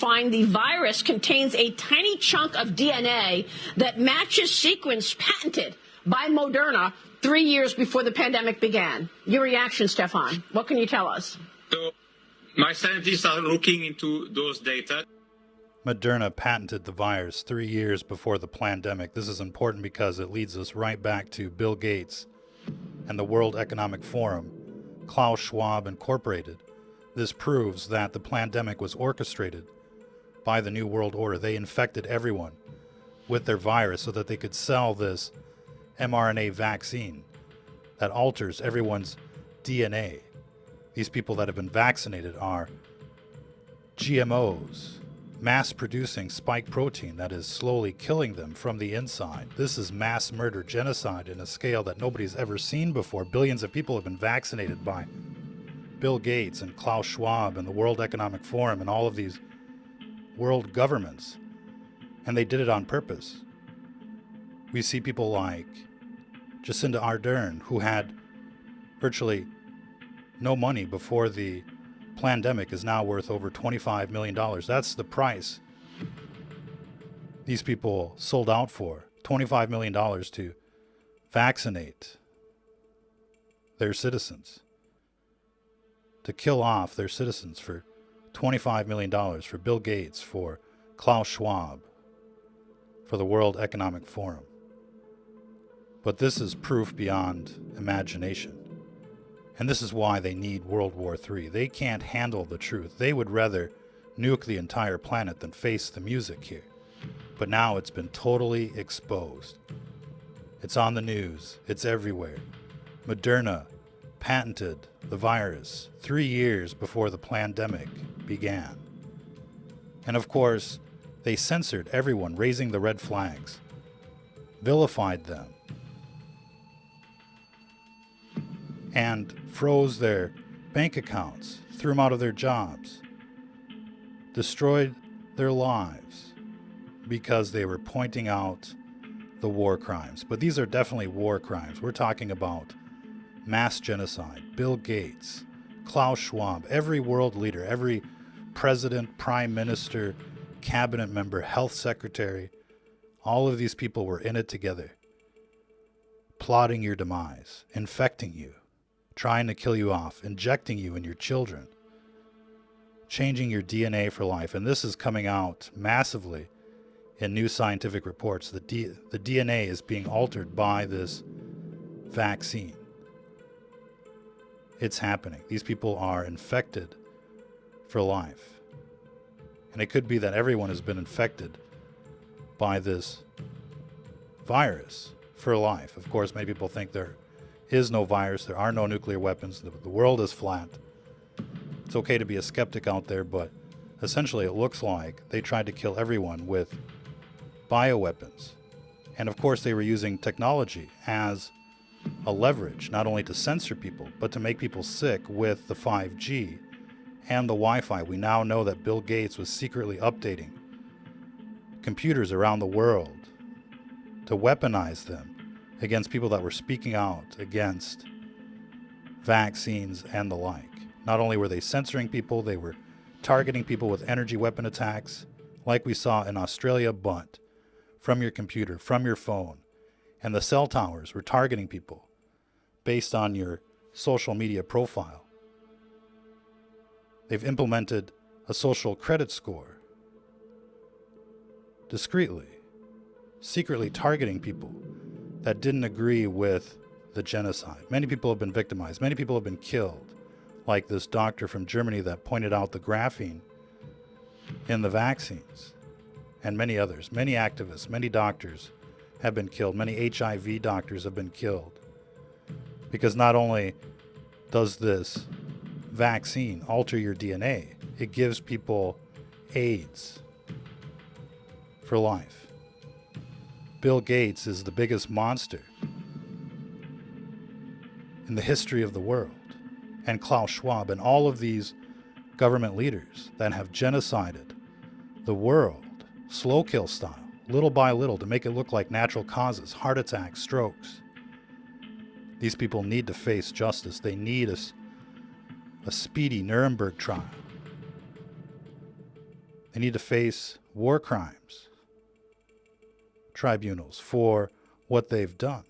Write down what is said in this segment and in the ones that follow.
find the virus contains a tiny chunk of DNA that matches sequence patented by Moderna 3 years before the pandemic began. Your reaction, Stefan, what can you tell us? So my scientists are looking into those data. Moderna patented the virus 3 years before the pandemic. This is important because it leads us right back to Bill Gates and the World Economic Forum, Klaus Schwab Incorporated. This proves that the pandemic was orchestrated by the New World Order. They infected everyone with their virus so that they could sell this mRNA vaccine that alters everyone's DNA. These people that have been vaccinated are GMOs, mass-producing spike protein that is slowly killing them from the inside. This is mass murder, genocide in a scale that nobody's ever seen before. Billions of people have been vaccinated by Bill Gates and Klaus Schwab and the World Economic Forum and all of these world governments. And they did it on purpose. We see people like Jacinda Ardern, who had virtually no money before the pandemic, is now worth over $25 million. That's the price these people sold out for. $25 million to vaccinate their citizens, to kill off their citizens for $25 million for Bill Gates, for Klaus Schwab, for the World Economic Forum. But this is proof beyond imagination. And this is why they need World War III. They can't handle the truth. They would rather nuke the entire planet than face the music here. But now it's been totally exposed. It's on the news. It's everywhere. Moderna patented the virus 3 years before the pandemic began. And of course, they censored everyone raising the red flags, vilified them, and froze their bank accounts, threw them out of their jobs, destroyed their lives because they were pointing out the war crimes. But these are definitely war crimes. We're talking about mass genocide. Bill Gates, Klaus Schwab, every world leader, every president, prime minister, cabinet member, health secretary, all of these people were in it together, plotting your demise, infecting you, trying to kill you off, injecting you and your children, changing your DNA for life. And this is coming out massively in new scientific reports. The DNA is being altered by this vaccine. It's happening. These people are infected for life. And it could be that everyone has been infected by this virus for life. Of course, many people think there is no virus, there are no nuclear weapons, the world is flat. It's okay to be a skeptic out there, but essentially it looks like they tried to kill everyone with bioweapons. And of course they were using technology as a leverage, not only to censor people, but to make people sick with the 5G and the Wi-Fi. We now know that Bill Gates was secretly updating computers around the world to weaponize them against people that were speaking out against vaccines and the like. Not only were they censoring people, they were targeting people with energy weapon attacks, like we saw in Australia, but from your computer, from your phone. And the cell towers were targeting people based on your social media profile. They've implemented a social credit score discreetly, secretly targeting people that didn't agree with the genocide. Many people have been victimized. Many people have been killed, like this doctor from Germany that pointed out the graphene in the vaccines, and many others. Many activists, many doctors have been killed. Many HIV doctors have been killed. Because not only does this vaccine alter your DNA, it gives people AIDS for life. Bill Gates is the biggest monster in the history of the world. And Klaus Schwab and all of these government leaders that have genocided the world, slow kill style, little by little, to make it look like natural causes, heart attacks, strokes. These people need to face justice. They need a speedy Nuremberg trial. They need to face war crimes tribunals for what they've done.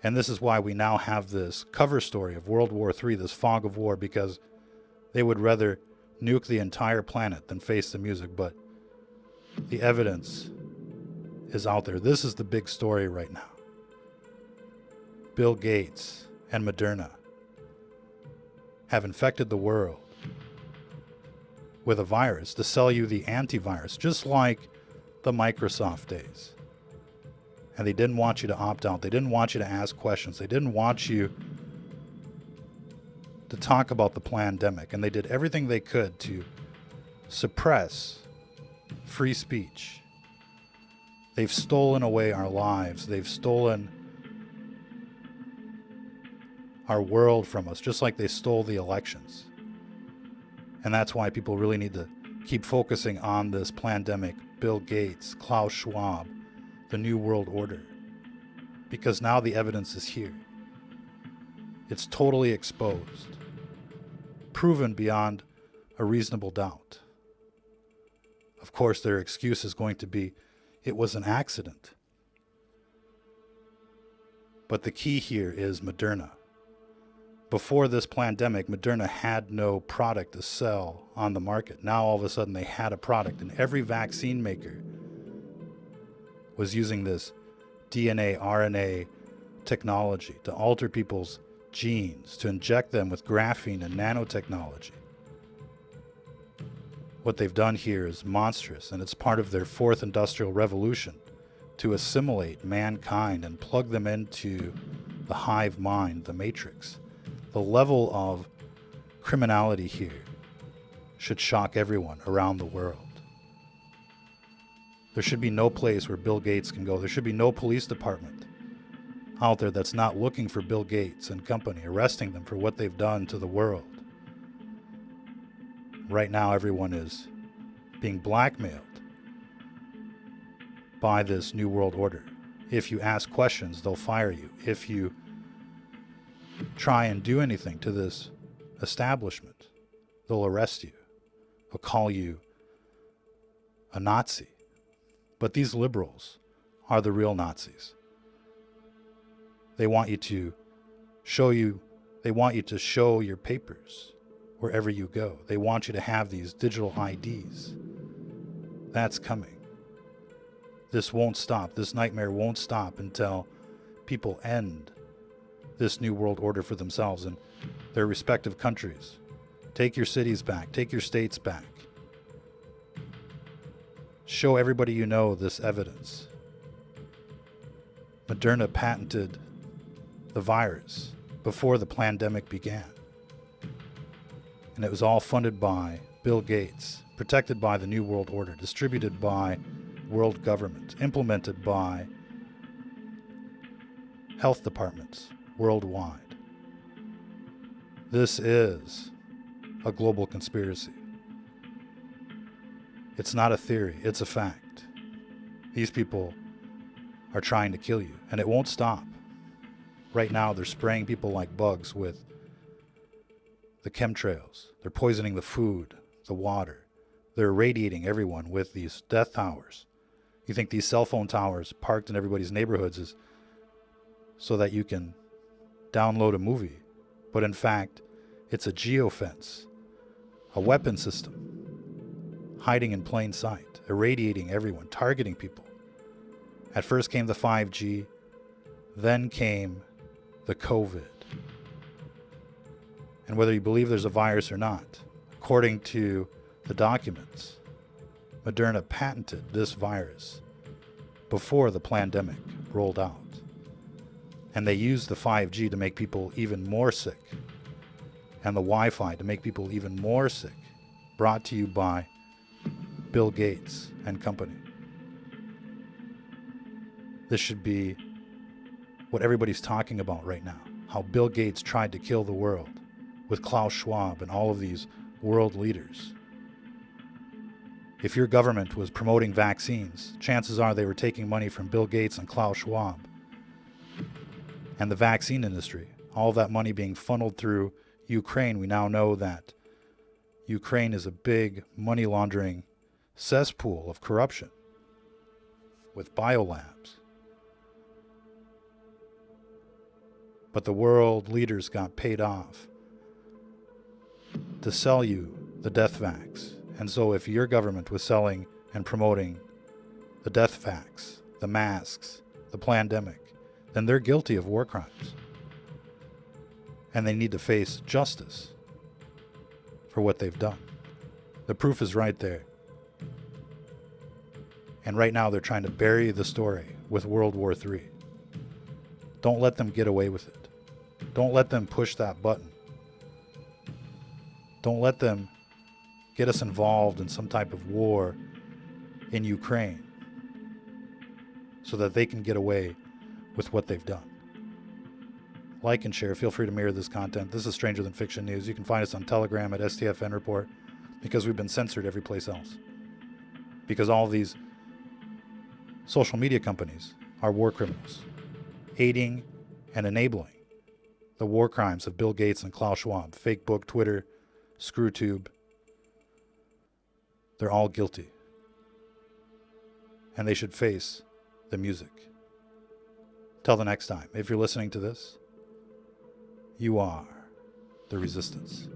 And this is why we now have this cover story of World War III, this fog of war, because they would rather nuke the entire planet than face the music. But the evidence is out there. This is the big story right now. Bill Gates and Moderna have infected the world with a virus to sell you the antivirus, just like the Microsoft days. And they didn't want you to opt out. They didn't want you to ask questions. They didn't want you to talk about the Plandemic. And they did everything they could to suppress free speech. They've stolen away our lives. They've stolen our world from us, just like they stole the elections. And that's why people really need to keep focusing on this Plandemic, Bill Gates, Klaus Schwab, the New World Order. Because now the evidence is here. It's totally exposed, proven beyond a reasonable doubt. Of course, their excuse is going to be, it was an accident. But the key here is Moderna. Before this Plandemic, Moderna had no product to sell on the market. Now all of a sudden they had a product, and every vaccine maker was using this DNA, RNA technology to alter people's genes, to inject them with graphene and nanotechnology. What they've done here is monstrous, and it's part of their fourth industrial revolution to assimilate mankind and plug them into the hive mind, the matrix. The level of criminality here should shock everyone around the world. There should be no place where Bill Gates can go. There should be no police department out there that's not looking for Bill Gates and company, arresting them for what they've done to the world. Right now, everyone is being blackmailed by this New World Order. If you ask questions, they'll fire you. If you try and do anything to this establishment, they'll arrest you. They'll call you a Nazi. But these liberals are the real Nazis. They want you to show your papers wherever you go. They want you to have these digital IDs. That's coming. This won't stop. This nightmare won't stop until people end this New World Order for themselves in their respective countries. Take your cities back. Take your states back. Show everybody you know this evidence. Moderna patented the virus before the Plandemic began. And it was all funded by Bill Gates, protected by the New World Order, distributed by world government, implemented by health departments worldwide. This is a global conspiracy. It's not a theory, it's a fact. These people are trying to kill you, and it won't stop. Right now, they're spraying people like bugs with the chemtrails. They're poisoning the food, the water. They're irradiating everyone with these death towers. You think these cell phone towers parked in everybody's neighborhoods is so that you can download a movie. But in fact, it's a geofence, a weapon system, hiding in plain sight, irradiating everyone, targeting people. At first came the 5G, then came the COVID. And whether you believe there's a virus or not, according to the documents, Moderna patented this virus before the Plandemic rolled out. And they used the 5G to make people even more sick, and the Wi-Fi to make people even more sick, brought to you by Bill Gates and company. This should be what everybody's talking about right now, how Bill Gates tried to kill the world with Klaus Schwab and all of these world leaders. If your government was promoting vaccines, chances are they were taking money from Bill Gates and Klaus Schwab and the vaccine industry. All of that money being funneled through Ukraine. We now know that Ukraine is a big money laundering cesspool of corruption with biolabs. But the world leaders got paid off to sell you the death vax. And so if your government was selling and promoting the death vax, the masks, the plandemic, then they're guilty of war crimes. And they need to face justice for what they've done. The proof is right there. And right now they're trying to bury the story with World War III. Don't let them get away with it. Don't let them push that button. Don't let them get us involved in some type of war in Ukraine so that they can get away with what they've done. Like and share. Feel free to mirror this content. This is Stranger Than Fiction News. You can find us on Telegram at STFN Report because we've been censored every place else. Because all of these social media companies are war criminals, aiding and enabling the war crimes of Bill Gates and Klaus Schwab, Facebook, Twitter, ScrewTube. They're all guilty. And they should face the music. Till the next time, if you're listening to this, you are the resistance.